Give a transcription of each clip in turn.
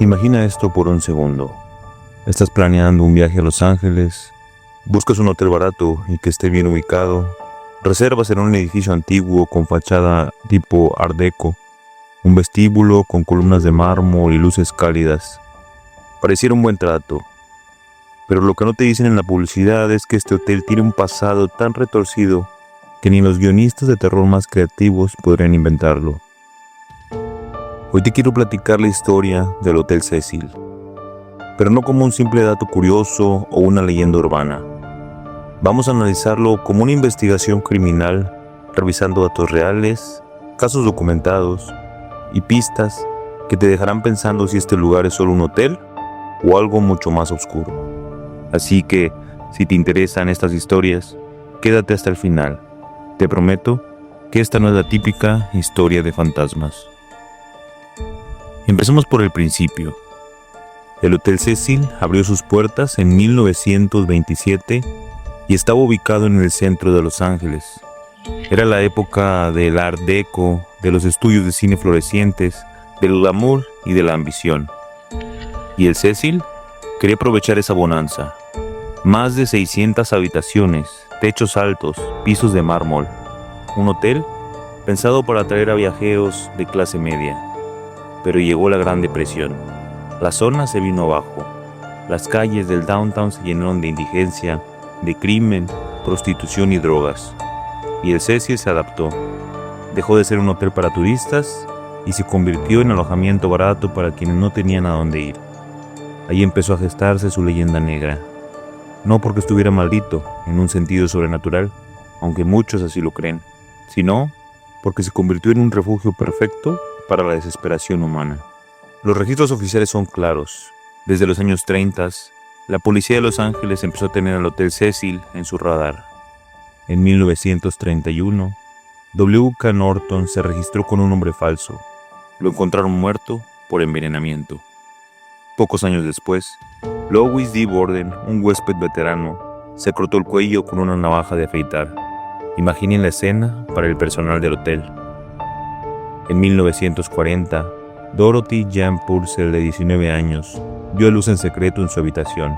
Imagina esto por un segundo. Estás planeando un viaje a Los Ángeles, buscas un hotel barato y que esté bien ubicado, reservas en un edificio antiguo con fachada tipo Art Deco, un vestíbulo con columnas de mármol y luces cálidas. Pareciera un buen trato, pero lo que no te dicen en la publicidad es que este hotel tiene un pasado tan retorcido que ni los guionistas de terror más creativos podrían inventarlo. Hoy te quiero platicar la historia del Hotel Cecil, pero no como un simple dato curioso o una leyenda urbana. Vamos a analizarlo como una investigación criminal, revisando datos reales, casos documentados y pistas que te dejarán pensando si este lugar es solo un hotel o algo mucho más oscuro. Así que, si te interesan estas historias, quédate hasta el final. Te prometo que esta no es la típica historia de fantasmas. Empecemos por el principio. El Hotel Cecil abrió sus puertas en 1927 y estaba ubicado en el centro de Los Ángeles. Era la época del Art Deco, de los estudios de cine florecientes, del glamour y de la ambición. Y el Cecil quería aprovechar esa bonanza. Más de 600 habitaciones, techos altos, pisos de mármol. Un hotel pensado para atraer a viajeros de clase media. Pero llegó la Gran Depresión. La zona se vino abajo. Las calles del downtown se llenaron de indigencia, de crimen, prostitución y drogas. Y el Cecil se adaptó. Dejó de ser un hotel para turistas y se convirtió en alojamiento barato para quienes no tenían a dónde ir. Ahí empezó a gestarse su leyenda negra. No porque estuviera maldito, en un sentido sobrenatural, aunque muchos así lo creen, sino porque se convirtió en un refugio perfecto para la desesperación humana. Los registros oficiales son claros. Desde los años 30, la policía de Los Ángeles empezó a tener al Hotel Cecil en su radar. En 1931, W.K. Norton se registró con un nombre falso. Lo encontraron muerto por envenenamiento. Pocos años después, Louis D. Borden, un huésped veterano, se cortó el cuello con una navaja de afeitar. Imaginen la escena para el personal del hotel. En 1940, Dorothy Jan Purcell, de 19 años, dio a luz en secreto en su habitación.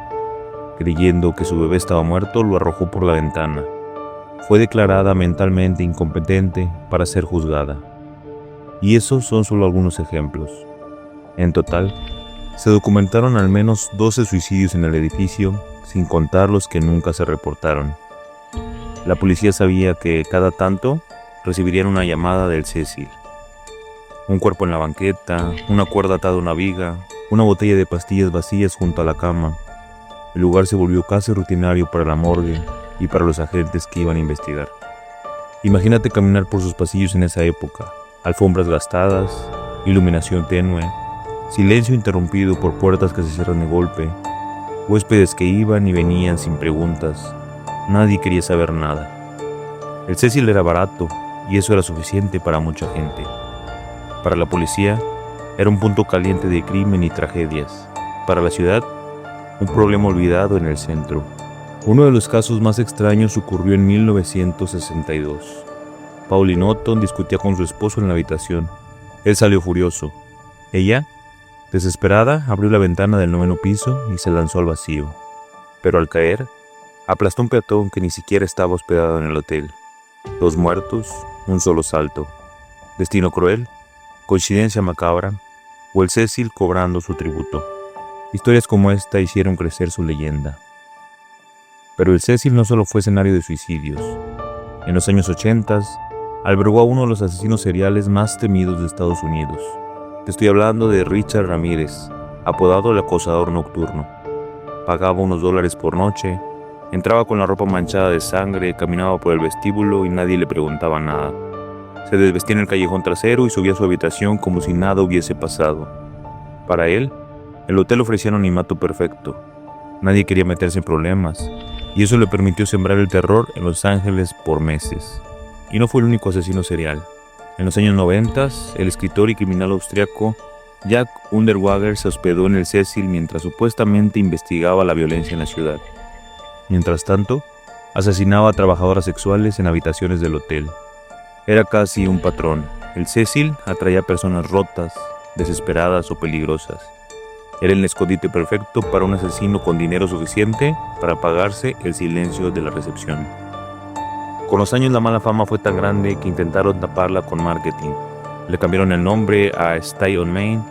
Creyendo que su bebé estaba muerto, lo arrojó por la ventana. Fue declarada mentalmente incompetente para ser juzgada. Y esos son solo algunos ejemplos. En total, se documentaron al menos 12 suicidios en el edificio, sin contar los que nunca se reportaron. La policía sabía que cada tanto recibirían una llamada del Cecil. Un cuerpo en la banqueta, una cuerda atada a una viga, una botella de pastillas vacías junto a la cama. El lugar se volvió casi rutinario para la morgue y para los agentes que iban a investigar. Imagínate caminar por sus pasillos en esa época. Alfombras gastadas, iluminación tenue, silencio interrumpido por puertas que se cierran de golpe, huéspedes que iban y venían sin preguntas. Nadie quería saber nada. El Cecil era barato y eso era suficiente para mucha gente. Para la policía, era un punto caliente de crimen y tragedias. Para la ciudad, un problema olvidado en el centro. Uno de los casos más extraños ocurrió en 1962. Pauline Otton discutía con su esposo en la habitación. Él salió furioso. Ella, desesperada, abrió la ventana del 9º piso y se lanzó al vacío. Pero al caer, aplastó un peatón que ni siquiera estaba hospedado en el hotel. 2 muertos, un solo salto. Destino cruel, coincidencia macabra, o el Cecil cobrando su tributo. Historias como esta hicieron crecer su leyenda. Pero el Cecil no solo fue escenario de suicidios. En los años 80, albergó a uno de los asesinos seriales más temidos de Estados Unidos. Te estoy hablando de Richard Ramírez, apodado el acosador nocturno. Pagaba unos $1 por noche, entraba con la ropa manchada de sangre, caminaba por el vestíbulo y nadie le preguntaba nada. Se desvestía en el callejón trasero y subía a su habitación como si nada hubiese pasado. Para él, el hotel ofrecía anonimato perfecto. Nadie quería meterse en problemas, y eso le permitió sembrar el terror en Los Ángeles por meses. Y no fue el único asesino serial. En los años 90, el escritor y criminal austriaco Jack Unterweger se hospedó en el Cecil mientras supuestamente investigaba la violencia en la ciudad. Mientras tanto, asesinaba a trabajadoras sexuales en habitaciones del hotel. Era casi un patrón. El Cecil atraía a personas rotas, desesperadas o peligrosas. Era el escondite perfecto para un asesino con dinero suficiente para pagarse el silencio de la recepción. Con los años la mala fama fue tan grande que intentaron taparla con marketing. Le cambiaron el nombre a Stay on Main,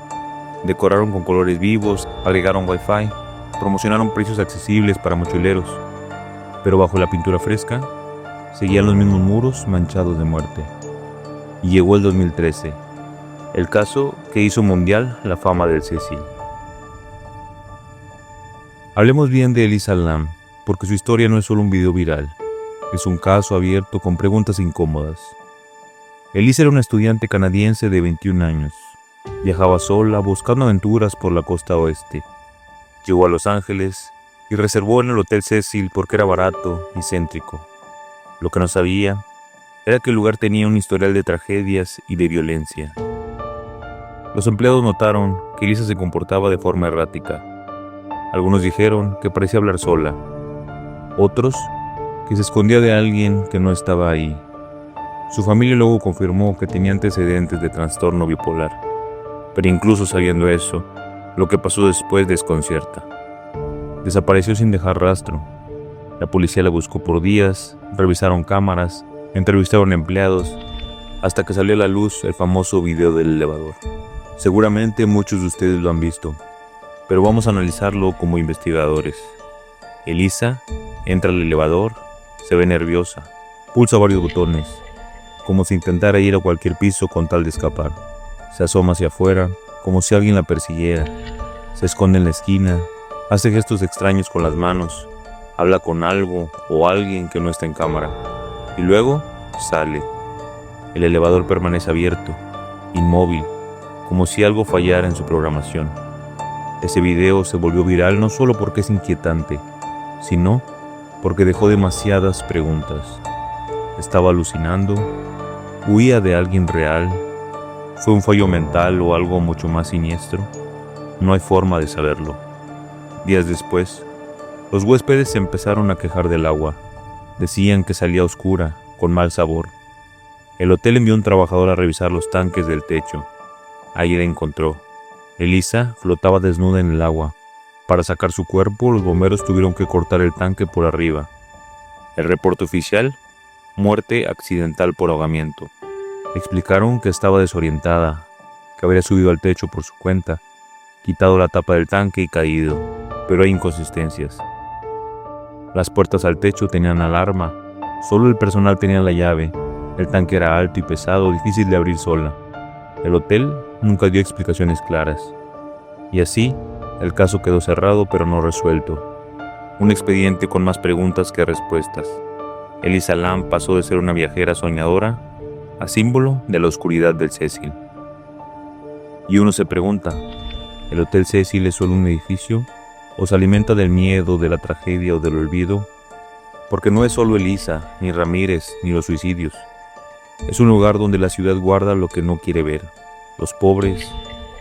decoraron con colores vivos, agregaron Wi-Fi, promocionaron precios accesibles para mochileros, pero bajo la pintura fresca seguían los mismos muros manchados de muerte. Y llegó el 2013, el caso que hizo mundial la fama del Cecil. Hablemos bien de Elisa Lam, porque su historia no es solo un video viral, es un caso abierto con preguntas incómodas. Elisa era una estudiante canadiense de 21 años. Viajaba sola buscando aventuras por la costa oeste. Llegó a Los Ángeles y reservó en el Hotel Cecil porque era barato y céntrico. Lo que no sabía era que el lugar tenía un historial de tragedias y de violencia. Los empleados notaron que Elisa se comportaba de forma errática. Algunos dijeron que parecía hablar sola. Otros que se escondía de alguien que no estaba ahí. Su familia luego confirmó que tenía antecedentes de trastorno bipolar. Pero incluso sabiendo eso, lo que pasó después desconcierta. Desapareció sin dejar rastro. La policía la buscó por días, revisaron cámaras, entrevistaron empleados, hasta que salió a la luz el famoso video del elevador. Seguramente muchos de ustedes lo han visto, pero vamos a analizarlo como investigadores. Elisa entra al elevador, se ve nerviosa, pulsa varios botones, como si intentara ir a cualquier piso con tal de escapar. Se asoma hacia afuera, como si alguien la persiguiera. Se esconde en la esquina, hace gestos extraños con las manos, habla con algo o alguien que no está en cámara, y luego sale. El elevador permanece abierto, inmóvil, como si algo fallara en su programación. Ese video se volvió viral no solo porque es inquietante, sino porque dejó demasiadas preguntas. ¿Estaba alucinando? ¿Huía de alguien real? ¿Fue un fallo mental o algo mucho más siniestro? No hay forma de saberlo. Días después, los huéspedes se empezaron a quejar del agua. Decían que salía oscura, con mal sabor. El hotel envió un trabajador a revisar los tanques del techo. Ahí la encontró. Elisa flotaba desnuda en el agua. Para sacar su cuerpo, los bomberos tuvieron que cortar el tanque por arriba. El reporte oficial: muerte accidental por ahogamiento. Explicaron que estaba desorientada, que habría subido al techo por su cuenta, quitado la tapa del tanque y caído, pero hay inconsistencias. Las puertas al techo tenían alarma, solo el personal tenía la llave, el tanque era alto y pesado, difícil de abrir sola. El hotel nunca dio explicaciones claras. Y así, el caso quedó cerrado pero no resuelto. Un expediente con más preguntas que respuestas. Elisa Lam pasó de ser una viajera soñadora a símbolo de la oscuridad del Cecil. Y uno se pregunta, ¿el Hotel Cecil es solo un edificio? ¿O se alimenta del miedo, de la tragedia o del olvido? Porque no es solo Elisa, ni Ramírez, ni los suicidios. Es un lugar donde la ciudad guarda lo que no quiere ver. Los pobres,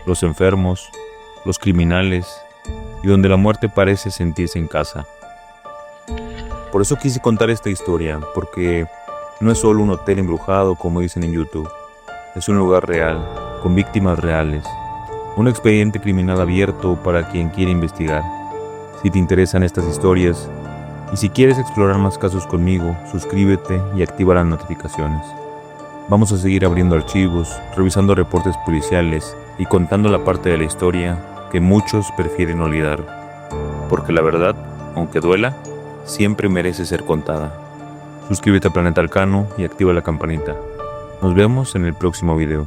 los enfermos, los criminales, y donde la muerte parece sentirse en casa. Por eso quise contar esta historia, porque no es solo un hotel embrujado como dicen en YouTube. Es un lugar real, con víctimas reales. Un expediente criminal abierto para quien quiere investigar. Si te interesan estas historias, y si quieres explorar más casos conmigo, suscríbete y activa las notificaciones. Vamos a seguir abriendo archivos, revisando reportes policiales y contando la parte de la historia que muchos prefieren olvidar. Porque la verdad, aunque duela, siempre merece ser contada. Suscríbete a Planeta Arcano y activa la campanita. Nos vemos en el próximo video.